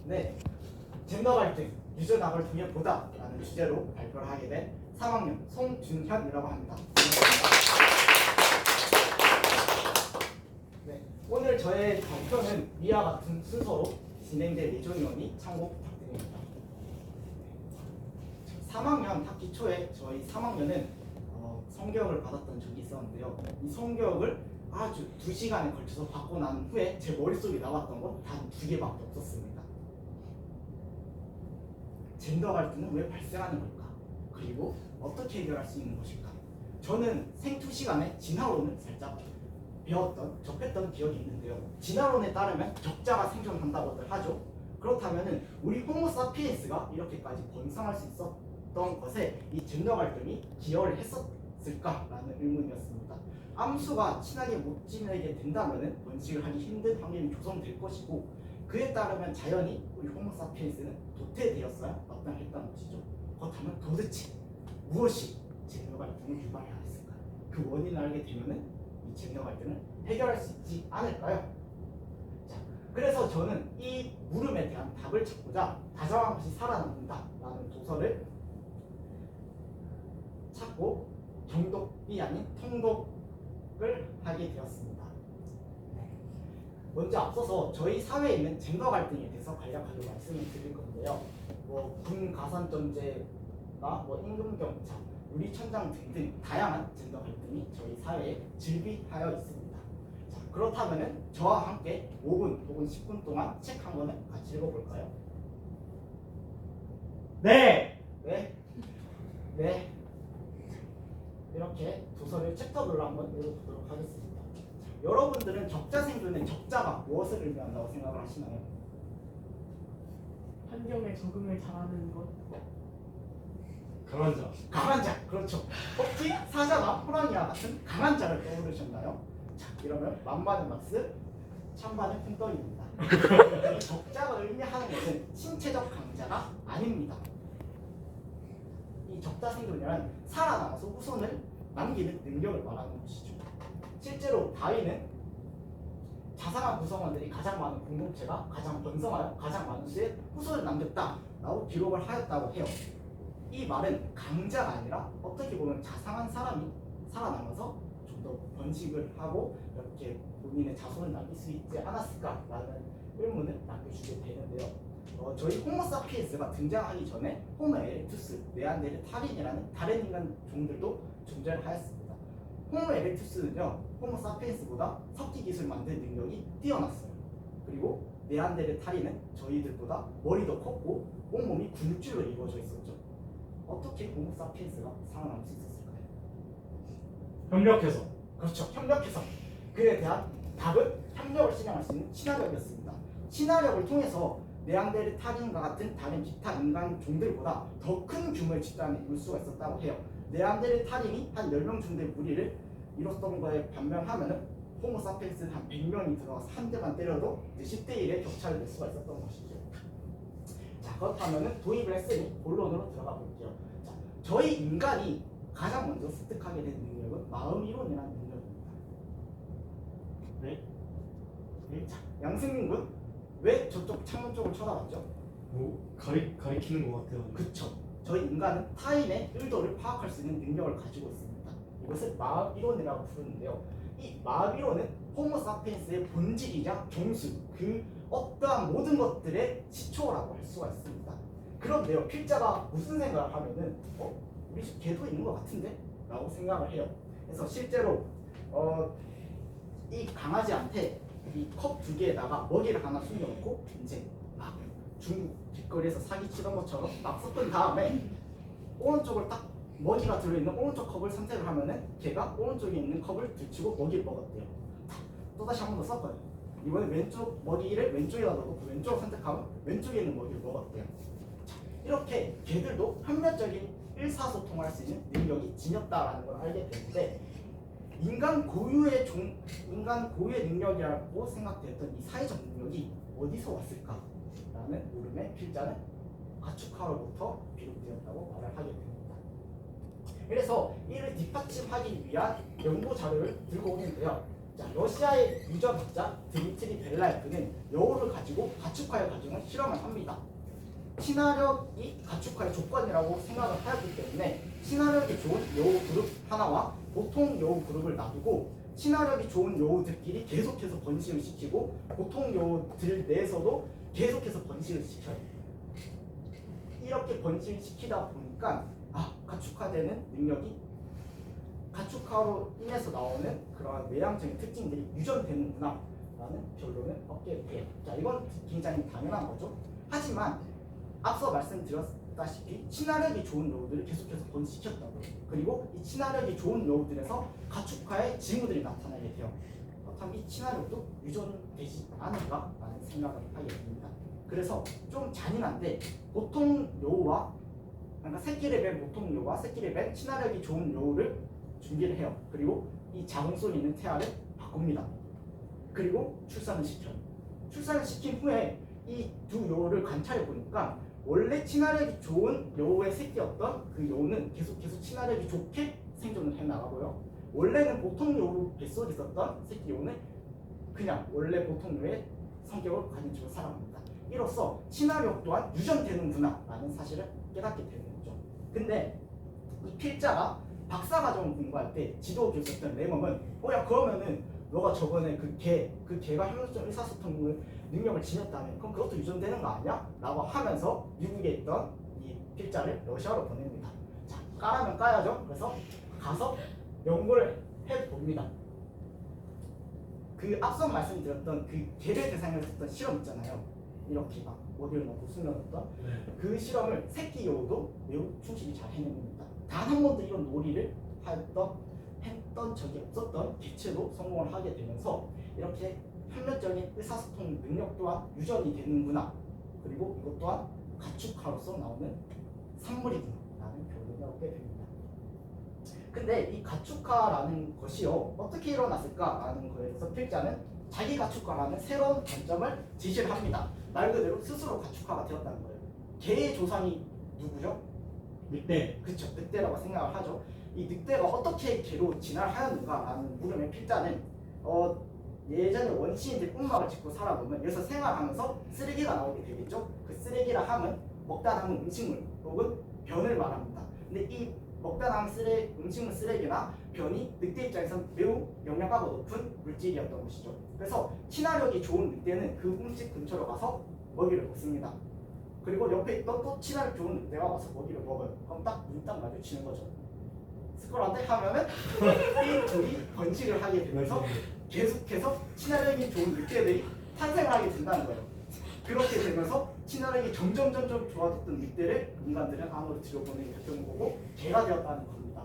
네, 젠더 갈등, 유전학을 통해 보다 라는 주제로 발표를 하게 된 3학년 송준현이라고 합니다. 네, 오늘 저의 발표는 위와 같은 순서로 진행될 예정이오니 참고 부탁드립니다. 3학년 학기 초에 저희 3학년은 성교육을 받았던 적이 있었는데요. 이 성교육을 아주 2시간에 걸쳐서 받고 난 후에 제 머릿속에 나왔던 건 단 2개밖에 없었습니다. 젠더 갈등은 왜 발생하는 걸까? 그리고 어떻게 해결할 수 있는 것일까? 저는 생투 시간에 진화론을 살짝 접했던 기억이 있는데요. 진화론에 따르면 적자가 생존한다고들 하죠. 그렇다면 우리 호모사피엔스가 이렇게까지 번성할 수 있었던 것에 이 젠더 갈등이 기여를 했었을까라는 의문이었습니다. 암수가 친하게 못 지내게 된다면 번식을 하기 힘든 환경이 조성될 것이고, 그에 따르면 자연히 우리 호모사피엔스는 도태되었어야 마땅했다는 것이죠. 그렇다면 도대체 무엇이 젠더 갈등을 유발하였을까요? 그 원인을 알게 되면은 이 젠더 갈등을 해결할 수 있지 않을까요? 자, 그래서 저는 이 물음에 대한 답을 찾고자 다정한 것이 살아남는다라는 도서를 찾고 경독이 아닌 통독을 하게 되었습니다. 먼저 앞서서 저희 사회에 있는 젠더 갈등에 대해서 간략하게 말씀을 드릴 건데요. 군 가산점제나 임금경찰, 유리천장 등등 다양한 젠더 갈등이 저희 사회에 즐비하여 있습니다. 자, 그렇다면 저와 함께 5분 혹은 10분 동안 책 한 권을 같이 읽어볼까요? 네! 네? 네. 이렇게 도서를 챕터별로 한번 읽어보도록 하겠습니다. 여러분들은 적자 생존의 적자가 무엇을 의미한다고 생각을 하시나요? 환경에 적응을 잘하는 것. 강한 자. 강한 자, 그렇죠. 혹시 사자나 호랑이와 같은 강한 자를 떠오르셨나요? 자, 이러면 만반의 박스, 천반의 푼떡입니다. 적자가 의미하는 것은 신체적 강자가 아닙니다. 이 적자 생존이란 살아남아서 후손을 남기는 능력을 말하는 것이죠. 실제로 다윈은 자상한 구성원들이 가장 많은 공동체가 가장 번성하여 가장 많은 수의 후손을 남겼다라고 기록을 하였다고 해요. 이 말은 강자가 아니라 어떻게 보면 자상한 사람이 살아남아서 좀 더 번식을 하고 이렇게 본인의 자손을 남길 수 있지 않았을까라는 의문을 남겨주게 되는데요. 저희 호모사피엔스가 등장하기 전에 호모 에렉투스, 네안데르탈인이라는 다른 인간 종들도 존재하였습니다. 호모 에렉투스는요, 호모 사피엔스보다 석기 기술 만드는 능력이 뛰어났어요. 그리고 네안데르탈인은 저희들보다 머리도 컸고 온몸이 근육질로 이루어져 있었죠. 어떻게 호모 사피엔스가 살아남을 수 있었을까요? 협력해서. 그렇죠, 협력해서. 그에 대한 답은 협력을 실행할 수 있는 친화력이었습니다. 친화력을 통해서 네안데르탈인과 같은 다른 기타 인간 종들보다 더 큰 규모의 집단을 이룰 수가 있었다고 해요. 네안데르탈인이 한 10명 정도의 무리를 이뤘던 거에 반면하면은 호모 사피엔스는 한 100명이 들어가서 한 대만 때려도 이제 10대 1의 격차를 낼 수가 있었던 것이죠. 자, 그렇다면은 도입을 했으니 본론으로 들어가 볼게요. 자, 저희 인간이 가장 먼저 습득하게 된 능력은 마음 이론이라는 능력입니다. 네? 자, 양승민 군, 왜 저쪽 창문 쪽을 쳐다봤죠? 가리키는 것 같아요. 그쵸. 저희 인간은 타인의 의도를 파악할 수 있는 능력을 가지고 있습니다. 이것을 마음 이론이라고 부르는데요. 이 마음 이론은 호모 사피엔스의 본질이자 종수, 그 어떠한 모든 것들의 시초라고 할 수가 있습니다. 그런데요, 필자가 무슨 생각을 하면은 우리 집 개도 있는 것 같은데? 라고 생각을 해요. 그래서 실제로 이 강아지한테 이 컵 2개에다가 먹이를 하나 숨겨놓고 이제 막 중국 길거리에서 사기치던 것처럼 막 섞은 다음에 오른쪽을 딱 먹이가 들어있는 오른쪽 컵을 선택을 하면은 걔가 오른쪽에 있는 컵을 들치고 먹이를 먹었대요. 또다시 한 번 더 섞어요. 이번에 왼쪽 먹이를 왼쪽에다 넣고 그 왼쪽을 선택하면 왼쪽에 있는 먹이를 먹었대요. 이렇게 걔들도 협력적인 일사소통할 수 있는 능력이 지녔다라는 걸 알게 되는데, 인간 고유의 능력이라고 생각됐던 이 사회적 능력이 어디서 왔을까? 라는 물음에 필자는 가축화로부터 비롯되었다고 말을 하게 됩니다. 그래서 이를 뒷받침하기 위한 연구 자료를 들고 오는데요. 자, 러시아의 유전학자 드미트리 벨라예프는 여우를 가지고 가축화의 과정을 실험을 합니다. 친화력이 가축화의 조건이라고 생각을 하였기 때문에 친화력이 좋은 여우 그룹 하나와 보통 여우 그룹을 놔두고 친화력이 좋은 여우들끼리 계속해서 번식을 시키고 보통 여우들 내에서도 계속해서 번식을 시켜요. 이렇게 번식을 시키다 보니까 가축화되는 능력이 가축화로 인해서 나오는 그러한 외향적인 특징들이 유전되는구나 라는 결론을 얻게 돼요. 자, 이건 굉장히 당연한 거죠. 하지만 앞서 말씀드렸다시피 친화력이 좋은 여우들을 계속해서 번식시켰다고요. 그리고 이 친화력이 좋은 여우들에서 가축화의 징후들이 나타나게 돼요. 그렇다면 이 친화력도 유전되지 않을까라는 생각을 하게 됩니다. 그래서 좀 잔인한데 보통 여우와 그러니까 새끼를 뵌 보통 여우와 새끼를 뵌 친화력이 좋은 여우를 준비를 해요. 그리고 이 자궁속에 있는 태아를 바꿉니다. 그리고 출산을 시켜요. 출산을 시킨 후에 이 두 여우를 관찰해 보니까 원래 친화력이 좋은 여우의 새끼였던 그 여우는 계속해서 친화력이 좋게 생존을 해나가고요. 원래는 보통 여우 뱃속에 있었던 새끼 여우는 그냥 원래 보통 여우의 성격을 가진 채로 살아갑니다. 이로써 친화력 또한 유전되는구나 라는 사실을 깨닫게 되는 거죠. 근데 이 필자가 박사과정을 공부할 때 지도 교수였던 레멈은 야 그러면은 너가 저번에 그 개가 협력적 의사소통 능력을 지녔다면 그럼 그것도 유전되는 거 아니야? 라고 하면서 미국에 있던 이 필자를 러시아로 보냅니다. 자, 까라면 까야죠. 그래서 가서 연구를 해봅니다. 그 앞서 말씀드렸던 그 개를 대상으로 했던 실험 있잖아요. 이렇게 막 어디를 넣고 숨겨놓던 그 실험을 새끼 여우도 매우 충실히 잘 해냅니다. 단 한 번도 이런 놀이를 했던 적이 없었던 개체도 성공을 하게 되면서 이렇게 협력적인 의사소통 능력 또한 유전이 되는구나. 그리고 이것 또한 가축화로서 나오는 산물이구나 라는 결론을 얻게 됩니다. 근데 이 가축화라는 것이요 어떻게 일어났을까라는 거에 대해서 필자는 자기 가축화라는 새로운 관점을 제시를 합니다. 말 그대로 스스로 가축화가 되었다는 거예요. 개의 조상이 누구죠? 늑대. 그렇죠. 늑대라고 생각을 하죠. 이 늑대가 어떻게 개로 진화를 하였는가라는 물음에 필자는 예전에 원시인들이 움막을 짓고 살아보면 여기서 생활하면서 쓰레기가 나오게 되겠죠. 그 쓰레기라 함은 먹다 남은 음식물 혹은 변을 말합니다. 근데 이 먹다 남은 음식물 쓰레기나 변이 늑대 입장에서 매우 영양가가 높은 물질이었던 것이죠. 그래서 친화력이 좋은 늑대는 그 음식 근처로 가서 먹이를 먹습니다. 그리고 옆에 있던 또 친화력 좋은 늑대가 와서 먹이를 먹어요. 그럼 딱 눈 딱 마주치는 거죠. 스콜한테 하면은 이 둘이 번식을 하게 되면서 계속해서 친화력이 좋은 늑대들이 탄생을 하게 된다는 거예요. 그렇게 되면서 친화력이 점점 좋아졌던 늑대를 인간들은 안으로 들여보내게 됐던 거고 개가 되었다는 겁니다.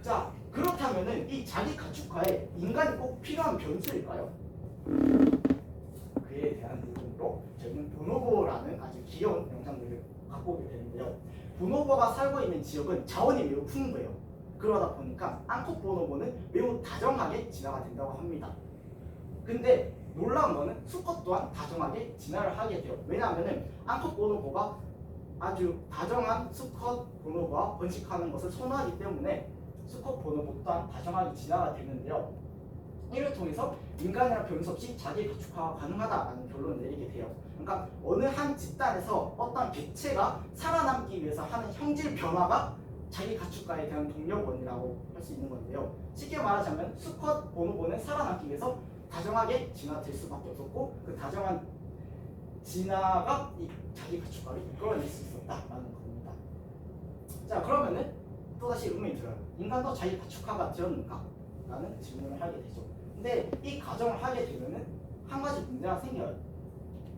자, 그렇다면은 이 자기 가축화에 인간이 꼭 필요한 변수일까요? 그에 대한 부분으로 저희는 보노보라는 아주 귀여운 영상들을 갖고 오게 되는데요. 보노보가 살고 있는 지역은 자원이 매우 풍부해요. 그러다 보니까 앙콕 보노보는 매우 다정하게 진화가 된다고 합니다. 근데 놀라운 거는 수컷 또한 다정하게 진화를 하게 돼요. 왜냐하면 앙콕 보노보가 아주 다정한 수컷 보노보와 번식하는 것을 선호하기 때문에 수컷 보노보 또한 다정하게 진화가 되는데요. 이를 통해서 인간이랑 변수 없이 자기 가축화가 가능하다라는 결론을 내리게 돼요. 그러니까 어느 한 집단에서 어떤 개체가 살아남기 위해서 하는 형질 변화가 자기 가축화에 대한 동력원이라고 할 수 있는 건데요. 쉽게 말하자면 수컷 보노보는 살아남기 위해서 다정하게 진화될 수밖에 없었고 그 다정한 진화가 이 자기 가축화를 이끌어낼 수 있었다라는 겁니다. 자, 그러면은 또다시 의문이 들어요. 인간도 자기 가축화가 되었는가? 라는 질문을 하게 되죠. 근데 이 가정을 하게 되면은 한 가지 문제가 생겨요.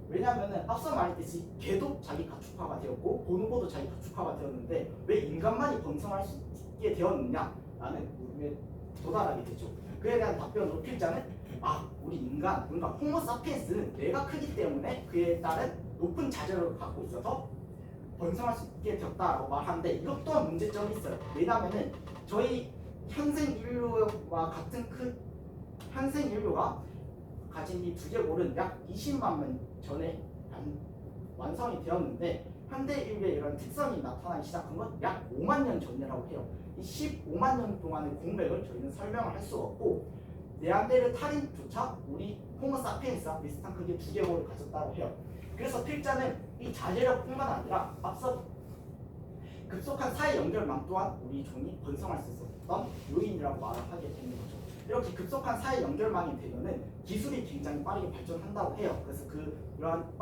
왜냐하면은 앞서 말했듯이 개도 자기 가축화가 되었고 보노보도 자기 가축화가 되었는데 왜 인간만이 번성할 수 있게 되었느냐라는 물음에 도달하게 되죠. 그에 대한 답변으로 필자는 우리 인간, 뭔가 호모사피엔스는 뇌가 크기 때문에 그에 따른 높은 자제력을 갖고 있어서 번성할 수 있게 되었다라고 말하는데 이것 또한 문제점이 있어요. 왜냐하면은 저희 현생 인류와 같은 현생 인류가 가진 이 두개골은 약 20만 년 전에 완성이 되었는데 현대 인류의 이런 특성이 나타나기 시작한 건 약 5만 년 전이라고 해요. 이 15만 년 동안의 공백을 저희는 설명을 할 수가 없고 네안데르탈인조차 우리 호모사피엔스와 비슷한 크기의 두개골을 가졌다고 해요. 그래서 필자는 이 자제력뿐만 아니라 앞서 급속한 사회 연결망 또한 우리 종이 번성할 수 있었던 요인이라고 말을 하게 되는 거죠. 이렇게 급속한 사회 연결망이 되면은 기술이 굉장히 빠르게 발전한다고 해요. 그래서 그러한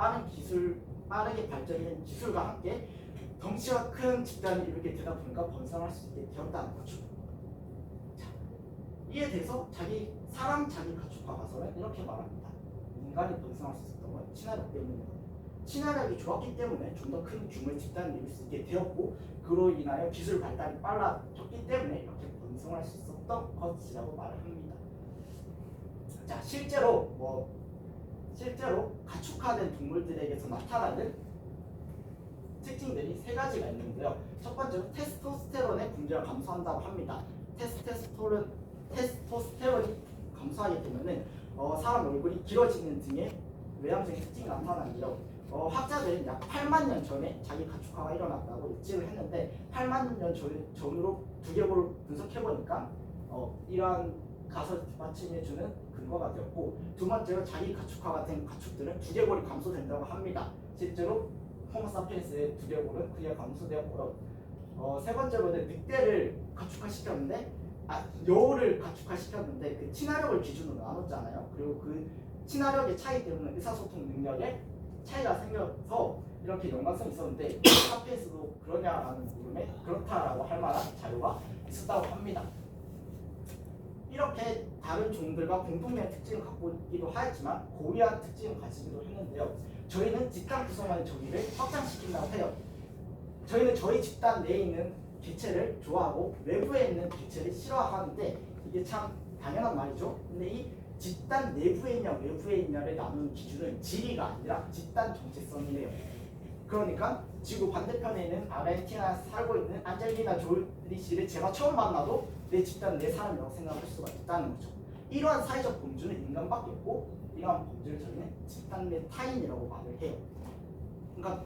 빠르게 발전된 기술과 함께 덩치가 큰 집단이 이렇게 되다 보니까 번성할 수 있게 되었다는 거죠. 자, 이에 대해서 사람 자기 가축화 가설은 이렇게 말합니다. 인간이 번성할 수 있었던 건 친화력 때문입니다. 친화력이 좋았기 때문에 좀 더 큰 규모의 집단을 이룰 수 있게 되었고, 그로 인하여 기술 발달이 빨라졌기 때문에 이렇게 번성할 수 있었던 것이라고 말을 합니다. 자, 실제로 가축화된 동물들에게서 나타나는 특징들이 세 가지가 있는데요. 첫 번째로 테스토스테론의 분비가 감소한다고 합니다. 테스토스테론이 감소하게 되면은 사람 얼굴이 길어지는 등의 외향적인 특징이 나타나는데요. 학자들은 약 8만 년 전에 자기 가축화가 일어났다고 예측을 했는데 8만 년 전으로 두개골을 분석해보니까 이러한 가설을 뒷받침해주는 근거가 되었고, 두 번째로 자기 가축화가 된 가축들은 두개골이 감소된다고 합니다. 실제로 호모사피엔스의 두개골은 크게 감소되었고요. 세 번째로는 늑대를 가축화시켰는데 여우를 가축화시켰는데 그 친화력을 기준으로 나눴잖아요. 그리고 그 친화력의 차이 때문에 의사소통 능력에 차이가 생겨서 이렇게 연관성이 있었는데 사피엔스도 그러냐라는 물음에 그렇다라고 할 만한 자료가 있었다고 합니다. 이렇게 다른 종들과 공통된 특징을 갖고 있기도 하였지만 고유한 특징을 가지기도 했는데요. 저희는 집단 구성원의 정의를 확장시킨다고 해요. 저희는 저희 집단 내에 있는 개체를 좋아하고 외부에 있는 개체를 싫어하는데 이게 참 당연한 말이죠. 근데 이 집단 내부에 있냐 외부에 있냐를 나누는 기준은 지리가 아니라 집단 정체성이래요. 그러니까 지구 반대편에 있는 아르헨티나에서 살고 있는 안젤리나 조리 씨를 제가 처음 만나도 내 집단 내 사람이라고 생각할 수가 있다는 거죠. 이러한 사회적 범주는 인간밖에 없고 이러한 범주를 저희는 집단 내 타인이라고 말을 해요. 그러니까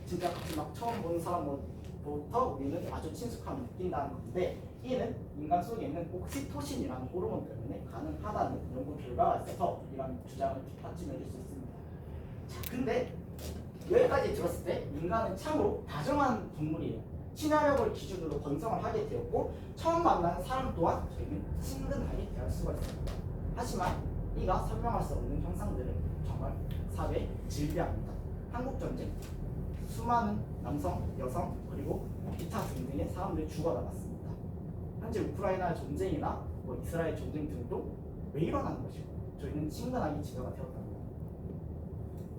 진짜 같이 막 처음 보는 사람부터 우리는 아주 친숙함을 느낀다는 건데, 이는 인간 속에 있는 옥시토신이라는 호르몬 때문에 가능하다는 연구 결과가 있어서 이런 주장을 뒷받침해 줄 수 있습니다. 자, 근데 여기까지 들었을 때 인간은 참으로 다정한 동물이에요. 친화력을 기준으로 번성을 하게 되었고 처음 만나는 사람 또한 저희는 친근하게 대할 수가 있습니다. 하지만 이가 설명할 수 없는 형상들은 정말 사회 질비합니다. 한국전쟁, 수많은 남성, 여성, 그리고 기타 등등의 사람들이 죽어나갔습니다. 현재 우크라이나 전쟁이나 이스라엘 전쟁 등도 왜 일어나는 것이고 저희는 친근하게 지도가 되었답니다.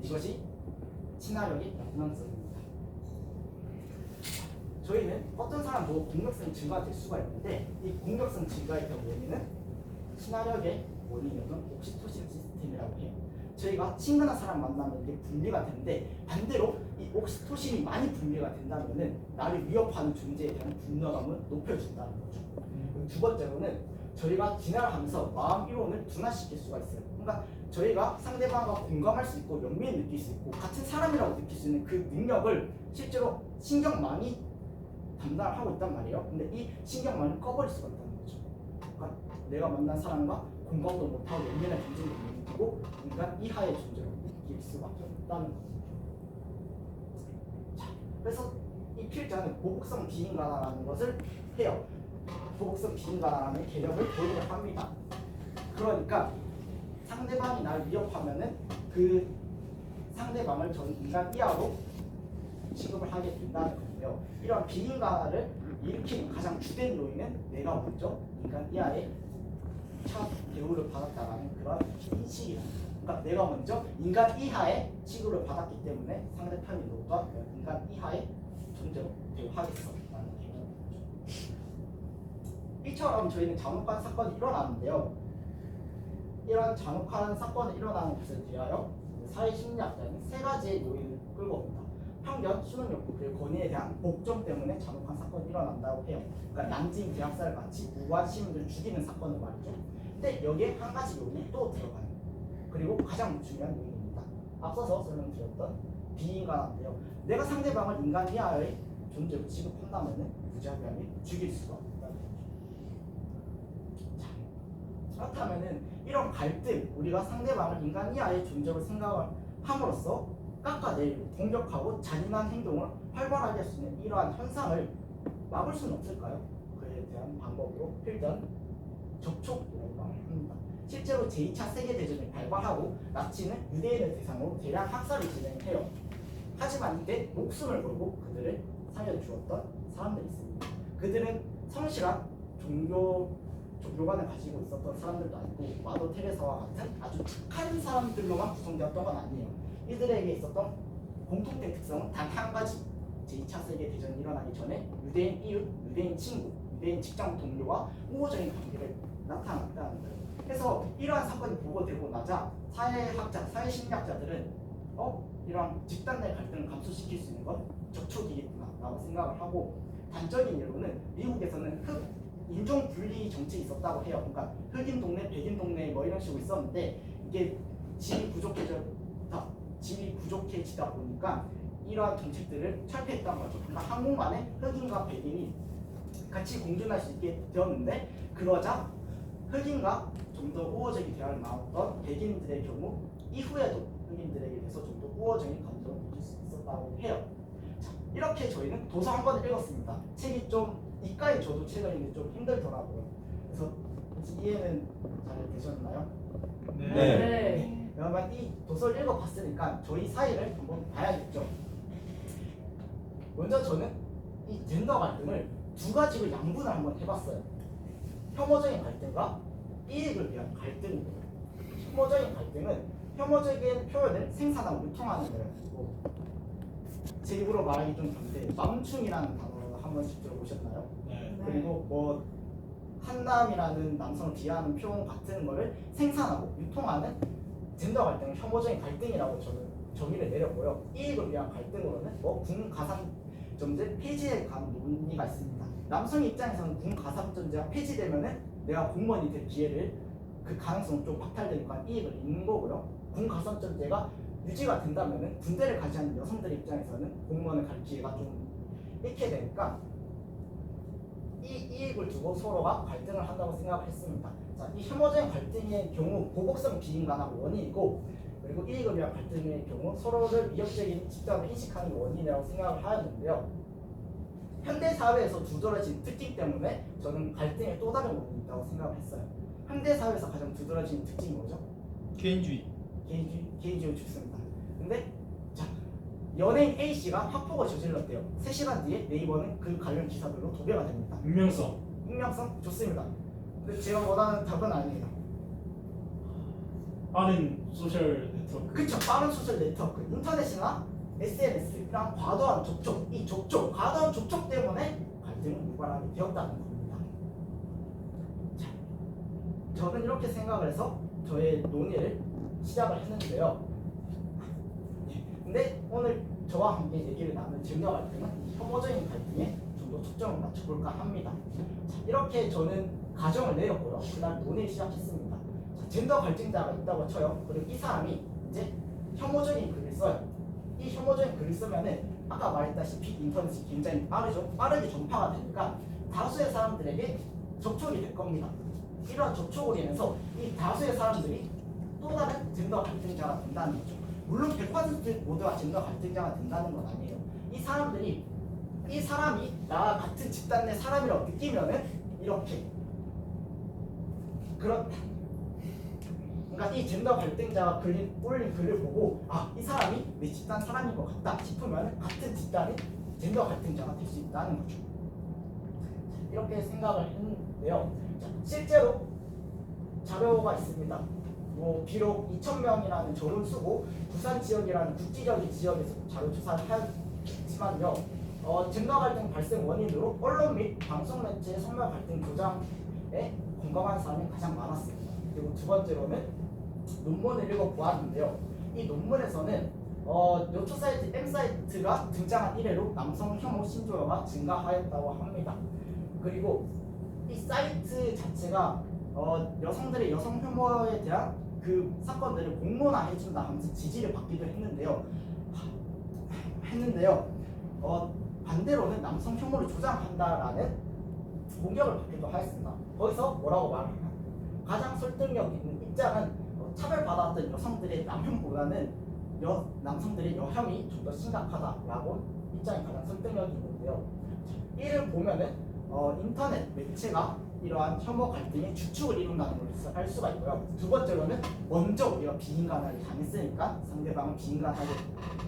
이것이 친화력의 양면성입니다. 저희는 어떤 사람도 공격성이 증가될 수가 있는데 이 공격성 증가의 원인은 친화력의 원인이었던 옥시토신 시스템이라고 해요. 저희가 친근한 사람 만나면 이게 분비가 되는데 반대로 이 옥시토신이 많이 분비가 된다면은 나를 위협하는 존재에 대한 분노감을 높여준다는 거죠. 두 번째로는 저희가 진화하면서 마음 이론을 둔화시킬 수가 있어요. 그러니까 저희가 상대방과 공감할 수 있고 연민을 느낄 수 있고 같은 사람이라고 느낄 수 있는 그 능력을 실제로 신경망이 담당을 하고 있단 말이에요. 근데 이 신경망을 꺼버릴 수가 있다는 거죠. 그러니까 내가 만난 사람과 공감도 못하고 연민의 감정도 못 느끼고 인간 이하의 존재로 느낄 수밖에 없다는 거죠. 자, 그래서 이 필자는 보복성 비인간화라는 것을 해요. 보복성 비인간화라는 개념을 도입을 합니다. 그러니까 상대방이 날 위협하면은 그 상대방을 전 인간 이하로 취급을 하게 된다는 건데요. 이런 비인간화를 일으키는 가장 주된 요인은 내가 먼저 인간 이하의 첫 대우를 받았다라는 그런 인식이랍니다. 그러니까 내가 먼저 인간 이하의 취급을 받았기 때문에 상대편으로부터 인간 이하의 존재로 대우하겠어라는 개념이죠. 이처럼 저희는 잔혹한 사건이 일어나는데요. 이런 잔혹한 사건이 일어나는 것에 대하여 사회심리학자는 세 가지의 요인을 끌고 옵니다. 편견, 수능욕구, 그리고 권위에 대한 복종 때문에 잔혹한 사건이 일어난다고 해요. 그러니까 난징 대학살 같이 무고한 시민들을 죽이는 사건을 말이죠. 근데 여기에 한 가지 요인이 또 들어가요. 그리고 가장 중요한 요인입니다. 앞서서 설명드렸던 비인간화인데요. 내가 상대방을 인간 이하의 존재로 취급한다면 무자비하게 죽일 수가 없다는 거죠. 자, 그렇다면은 이런 갈등, 우리가 상대방을 인간 이하의 존재로 생각을 함으로써 깎아내리고 공격하고 잔인한 행동을 활발하게 할 수 있는 이러한 현상을 막을 수는 없을까요? 그에 대한 방법으로 일단 접촉이라고 말합니다. 실제로 제2차 세계대전을 발발하고 나치는 유대인을 대상으로 대량 학살을 진행해요. 하지만 이때 목숨을 걸고 그들을 살려주었던 사람들이 있습니다. 그들은 성실한 종교관을 가지고 있었던 사람들도 아니고 마더 테레사와 같은 아주 착한 사람들로만 구성되었던 건 아니에요. 이들에게 있었던 공통된 특성은 단 한 가지. 제2차 세계대전이 일어나기 전에 유대인 이웃, 유대인 친구, 유대인 직장 동료와 우호적인 관계를 나타났다는 거예요. 그래서 이러한 사건이 보고되고 나자 사회학자, 사회심리학자들은 이러한 집단 내 갈등을 감소시킬 수 있는 건 접촉이겠구나 라고 생각을 하고, 단적인 예로는 미국에서는 인종 분리 정책이 있었다고 해요. 그러니까 흑인 동네, 백인 동네 뭐 이런 식으로 있었는데 이게 질이 부족해지다 보니까 이러한 정책들을 철폐했던 거죠. 그러니까 한국만에 흑인과 백인이 같이 공존할 수 있게 되었는데, 그러자 흑인과 좀 더 우호적인 대화를 나눴던 백인들의 경우 이후에도 흑인들에게 대해서 좀 더 우호적인 감정을 느낄 수 있었다고 해요. 자, 이렇게 저희는 도서 한 권을 읽었습니다. 책이 좀 이까지 저도 책을 읽는 게 좀 힘들더라고요. 그래서 혹시 이해는 잘 되셨나요? 네. 여러분 이 도서를 읽어봤으니까 저희 사이를 한번 봐야겠죠. 먼저 저는 이 젠더 갈등을 두 가지로 양분을 한번 해봤어요. 혐오적인 갈등과 이익을 위한 갈등이고요. 혐오적인 갈등은 혐오적인 표현을 생산하고 유통하는 거예요. 제 입으로 말하기 좀 그런데 맘충이라는 단어 한 번씩 들어보셨나요? 네. 그리고 뭐 한남이라는 남성을 비하하는 표현 같은 거를 생산하고 유통하는 젠더 갈등은 혐오적인 갈등이라고 저는 정의를 내렸고요. 이익을 위한 갈등으로는 군 가산점제 폐지에 관한 논의가 있습니다. 남성 입장에서는 군 가산점제가 폐지되면은 내가 공무원이 될 기회를, 그 가능성은 좀 박탈되니까 이익을 잃는 거고요. 군 가산점제가 유지가 된다면은 군대를 가지 않는 여성들 입장에서는 공무원을 갈 기회가 좀 잃게 되니까 이 이익을 두고 서로가 갈등을 한다고 생각을 했습니다. 자, 이 혐오적인 갈등의 경우 보복성 비인간화가 원인이고, 그리고 이익을 위한 갈등의 경우 서로를 위협적인 집단을 인식하는 게 원인이라고 생각을 하였는데요. 현대 사회에서 두드러진 특징 때문에 저는 갈등의 또 다른 원인이 있다고 생각을 했어요. 현대 사회에서 가장 두드러진 특징이 뭐죠? 개인주의. 개인주의 좋습니다. 근데 자, 연예인 A 씨가 학폭을 저질렀대요. 3시간 뒤에 네이버는 그 관련 기사들로 도배가 됩니다. 익명성 좋습니다. 근데 제가 원하는 답은 아니에요. 빠른 소셜 네트워크. 그쵸, 빠른 소셜 네트워크, 인터넷이나 SNS랑 과도한 접촉, 과도한 접촉 때문에 갈등을 유발하게 되었다는 겁니다. 자, 저는 이렇게 생각을 해서 저의 논의를 시작을 했는데요. 근데 오늘 저와 함께 얘기를 나눌 젠더 갈등은 혐오적인 갈등에 좀 더 초점을 맞춰볼까 합니다. 자, 이렇게 저는 가정을 내렸고요. 그다음 논의를 시작했습니다. 자, 젠더 갈등자가 있다고 쳐요. 그리고 이 사람이 이제 혐오적인 글을 써요. 이 혐오적인 글을 쓰면은 아까 말했다시피 인터넷이 굉장히 빠르게 전파가 되니까 다수의 사람들에게 접촉이 될 겁니다. 이러한 접촉으로 인해서 이 다수의 사람들이 또 다른 젠더 갈등자가 된다는 거죠. 물론 100% 모두가 젠더 갈등자가 된다는 건 아니에요. 이 사람이 나와 같은 집단 내 사람이라고 느끼면은 이렇게 그러니까 이 젠더 갈등자가 올린 글을 보고 이 사람이 내 집단 사람인 것 같다 싶으면 같은 집단의 젠더 갈등자가 될 수 있다는 거죠. 이렇게 생각을 했는데요. 자, 실제로 자료가 있습니다. 비록 2,000명이라는 저를 쓰고 부산 지역이라는 국지적인 지역에서 자료 조사를 하였지만요. 젠더 갈등 발생 원인으로 언론 및 방송 매체의 성별 갈등 조장에 공감한 사람이 가장 많았습니다. 그리고 두 번째로는 논문을 읽어보았는데요. 이 논문에서는 요초 사이트 M사이트가 등장한 이래로 남성 혐오 신조어가 증가하였다고 합니다. 그리고 이 사이트 자체가 여성들의 여성 혐오에 대한 그 사건들을 공론화해준다 하면서 지지를 받기도 했는데요. 반대로는 남성 혐오를 조장한다라는 공격을 받기도 하였습니다. 거기서 뭐라고 말하냐? 가장 설득력 있는 입장은 차별받았던 여성들의 남혐보다는 남성들의 여혐이 좀 더 심각하다라고 입장이 가장 설득력이 있는데요. 이를 보면은 인터넷 매체가 이러한 혐오 갈등의 주축을 이룬다는 걸 알 수가 있고요. 두 번째로는 먼저 우리가 비인간화를 당했으니까 상대방은 비인간하게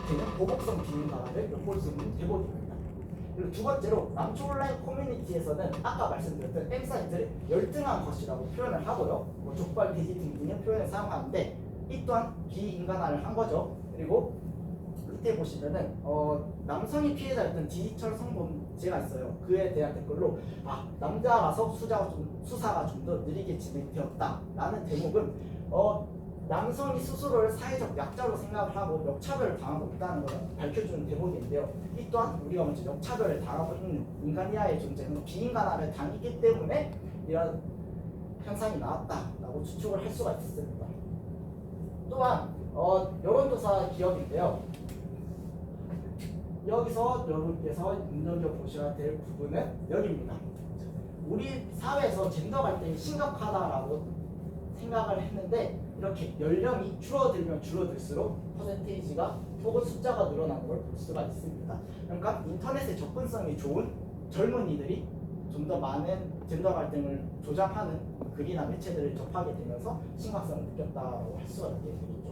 되는 보복성 비인간화를 엿볼 수 있는 대목입니다. 그리고 두 번째로 남초 온라인 커뮤니티에서는 아까 말씀드렸던 M사이트를 열등한 것이라고 표현을 하고요. 족발, 돼지 등등의 표현을 사용하는데 이 또한 비인간화를 한 거죠. 그리고 밑에 보시면은 남성이 피해자였던 디지털 성범죄가 있어요. 그에 대한 댓글로 남자라서 수사가 좀 더 느리게 진행되었다라는 대목은 남성이 스스로를 사회적 약자로 생각을 하고 역차별을 당하고 있다는 걸 밝혀주는 대목인데요. 이 또한 우리가 먼저 역차별을 당하고 있는 인간이하의 존재는 비인간화를 당했기 때문에 이런 현상이 나왔다라고 추측을 할 수가 있습니다. 또한 여론조사 기업인데요. 여기서 여러분께서 눈여겨보셔야 될 부분은 여기입니다. 우리 사회에서 젠더 갈등이 심각하다라고 생각을 했는데 이렇게 연령이 줄어들면 줄어들수록 퍼센테이지가 혹은 숫자가 늘어나는 걸 볼 수가 있습니다. 그러니까 인터넷에 접근성이 좋은 젊은이들이 좀 더 많은 젠더 갈등을 조장하는 글이나 매체들을 접하게 되면서 심각성을 느꼈다고 할 수가 있게 되겠죠.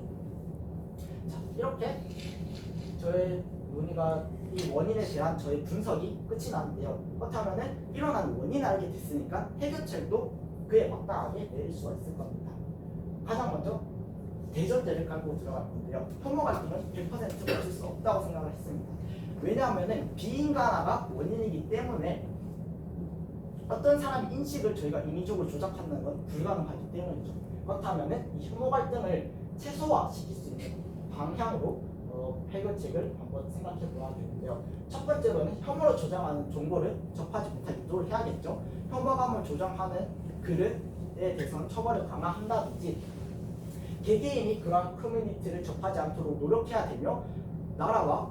자, 이렇게 저의 논의가 이 원인에 대한 저의 분석이 끝이 나는데요. 그렇다면은 일어난 원인을 알게 됐으니까 해결책도 그에 마땅하게 내릴 수가 있을 겁니다. 가장 먼저 대전제를 깔고 들어갈 건데요. 혐오 갈등은 100% 멈출 수 없다고 생각을 했습니다. 왜냐하면은 비인간화가 원인이기 때문에 어떤 사람 인식을 저희가 인위적으로 조작한다는 건 불가능하기 때문이죠. 그렇다면은 이 혐오 갈등을 최소화시킬 수 있는 방향으로 해결책을 한번 생각해 보아야 되는데요. 첫 번째로는 혐오로 조장하는 정보를 접하지 못하게 유도를 해야겠죠. 혐오감을 조장하는 글에 대해서는 처벌을 강화한다든지 개개인이 그러한 커뮤니티를 접하지 않도록 노력해야 되며 나라와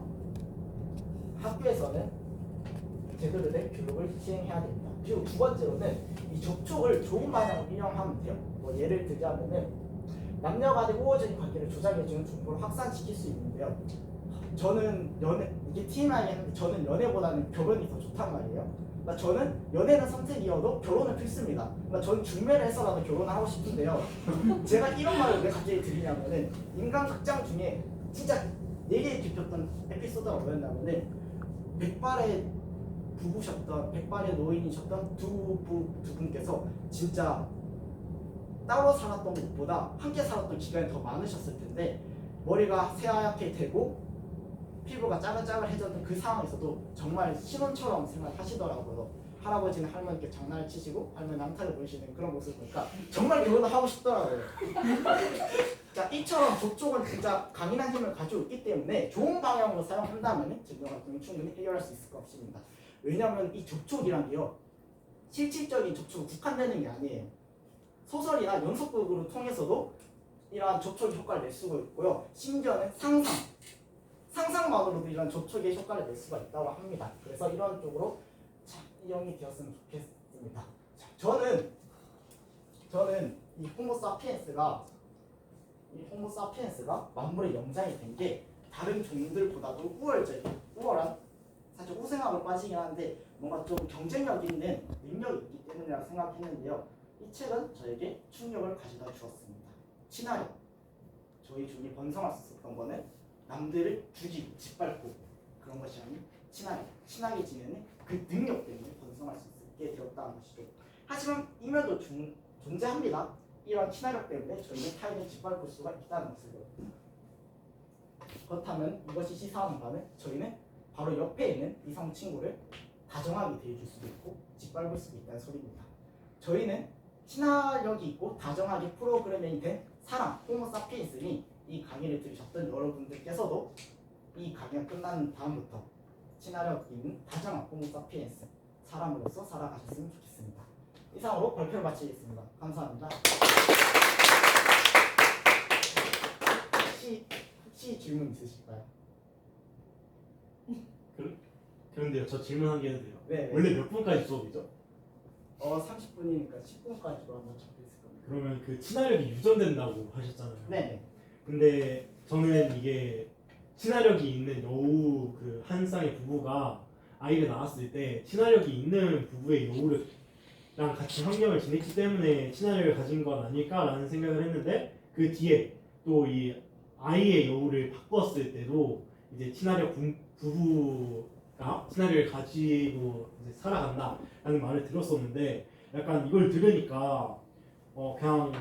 학교에서는 제대로 된 교육을 시행해야 됩니다. 그리고 두 번째로는 이 접촉을 좋은 방향으로 이용하면 돼요. 예를 들자면은 남녀 간의 우호적인 관계를 조작해주는 정보를 확산시킬 수 있는데요. 저는 이게 TMI 했는데 저는 연애보다는 결혼이 더 좋단 말이에요. 그러니까 저는 연애는 선택이어도 결혼은 필수입니다. 그러니까 저는 중매를 해서라도 결혼을 하고 싶은데요. 제가 이런 말을 왜 갑자기 드리냐면은 인간극장 중에 진짜 4개의 깊었던 에피소드가 뭐였냐면은 백발의 노인이셨던 두 분께서 진짜 따로 살았던 것보다 함께 살았던 기간이 더 많으셨을 텐데 머리가 새하얗게 되고 피부가 짜글짜글해졌던 그 상황에서도 정말 신혼처럼 생활하시더라고요. 할아버지는 할머니께 장난을 치시고 할머니 남타를 보이시는 그런 모습을 보니까 정말 결혼을 하고 싶더라고요. 자, 이처럼 접촉은 진짜 강인한 힘을 가지고 있기 때문에 좋은 방향으로 사용한다면 젠더 갈등을 충분히 해결할 수 있을 것 같습니다. 왜냐하면 이 접촉이란 게요, 실질적인 접촉은 국한되는 게 아니에요. 소설이나 연속극으로 통해서도 이러한 접촉의 효과를 낼 수가 있고요. 심지어는 상상만으로도 이런 접촉의 효과를 낼 수가 있다고 합니다. 그래서 이런 쪽으로 이용이 되었으면 좋겠습니다. 자, 저는 이 호모사피엔스가 만물의 영장이 된 게 다른 종들보다도 우월한 사실 우승함을 빠지긴 하는데 뭔가 좀 경쟁력 있는 능력이 있기 때문이라고 생각했는데요. 이 책은 저에게 충격을 가져다 주었습니다. 친화력. 저희 중에 번성할 수 있었던 거는 남들을 죽이고 짓밟고 그런 것이 아닌 친화력. 친하게 지내는 그 능력 때문에 번성할 수 있게 되었다는 것이죠. 하지만 이면도 존재합니다. 이런 친화력 때문에 저희는 타인을 짓밟을 수가 있다는 것을요. 그렇다면 이것이 시사하는 바는 저희는 바로 옆에 있는 이성 친구를 다정하게 대해줄 수도 있고 짓밟을 수도 있다는 소리입니다. 저희는 친화력이 있고 다정하게 프로그래밍이 된 사람, 호모사피엔스니 이 강의를 들으셨던 여러분들께서도 이 강의가 끝난 다음부터 친화력 있는 다정한 호모사피엔스 사람으로서 살아가셨으면 좋겠습니다. 이상으로 발표를 마치겠습니다. 감사합니다. 혹시 질문 있으실까요? 그런데요, 저 질문한 게 해도 돼요? 네. 원래 몇 분까지 수업이죠? 30분이니까 10분까지로 한번 적혀 있을 겁니다. 그러면 그 친화력이 유전된다고 하셨잖아요. 네. 근데 저는 이게 친화력이 있는 여우 그 한 쌍의 부부가 아이를 낳았을 때 친화력이 있는 부부의 여우랑 같이 환경을 지냈기 때문에 친화력을 가진 건 아닐까라는 생각을 했는데 그 뒤에 또 이 아이의 여우를 바꿨을 때도 이제 부부가 친화력을 가지고 이제 살아간다라는 말을 들었었는데 약간 이걸 들으니까 그냥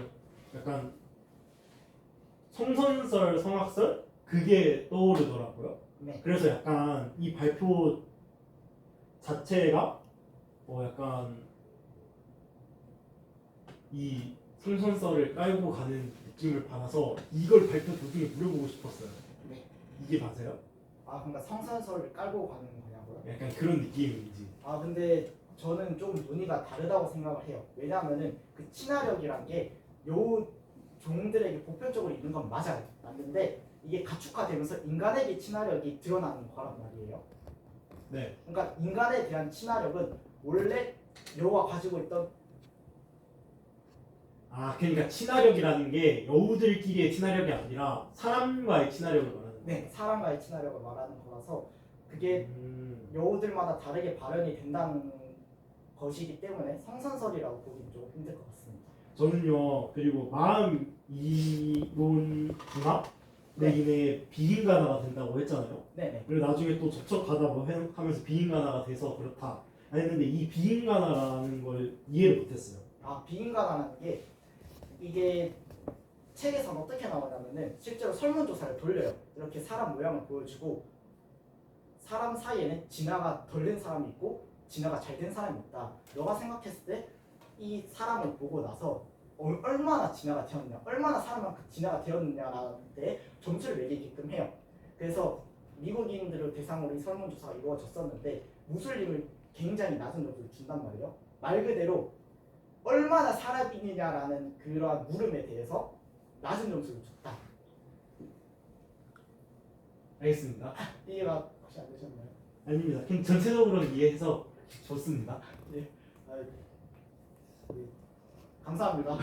약간 성선설 성악설 그게 떠오르더라고요. 네. 그래서 약간 이 발표 자체가 약간 이 성선설을 깔고 가는 느낌을 받아서 이걸 발표 도중에 물어보고 싶었어요. 네. 이게 맞아요? 아 그러니까 성선설을 깔고 가는 거냐고요? 약간 그런 느낌인지. 아 근데 저는 좀 논의가 다르다고 생각을 해요. 왜냐하면은 그 친화력이란 게 여우 종들에게 보편적으로 있는 건 맞아요. 맞는데 이게 가축화되면서 인간에게 친화력이 드러나는 거란 말이에요. 네. 그러니까 인간에 대한 친화력은 원래 여우가 가지고 있던 그러니까 친화력이라는 게 여우들끼리의 친화력이 아니라 사람과의 친화력을 말하는 거예요. 네, 사람과의 친화력을 말하는 거라서 그게 여우들마다 다르게 발현이 된다는 것이기 때문에 성선설이라고 보기는 조금 힘들 것 같습니다. 저는요 그리고 마음 이론 궁합으로 인해 비인간화가 된다고 했잖아요. 네네. 그리고 나중에 또 접촉하다 뭐 하면서 비인간화가 돼서 그렇다 했는데 이 비인간화라는 걸 이해를 못했어요. 비인간화라는 게 이게 책에서는 어떻게 나오냐면은 실제로 설문조사를 돌려요. 이렇게 사람 모양을 보여주고 사람 사이에는 진화가 덜 된 사람이 있고 진화가 잘 된 사람이 있다. 너가 생각했을 때 이 사람을 보고 나서 얼마나 진화가 되었냐, 얼마나 사람만큼 진화가 되었느냐라는 데 점수를 매기게끔 해요. 그래서 미국인들을 대상으로 이 설문조사가 이루어졌었는데 무슬림을 굉장히 낮은 점수를 준단 말이에요. 말 그대로 얼마나 사람이냐라는 그러한 물음에 대해서 낮은 점수를 줬다. 알겠습니다. 이해가 혹시 안 되셨나요? 아닙니다. 그냥 전체적으로는 이해해서 좋습니다. 네. 감사합니다.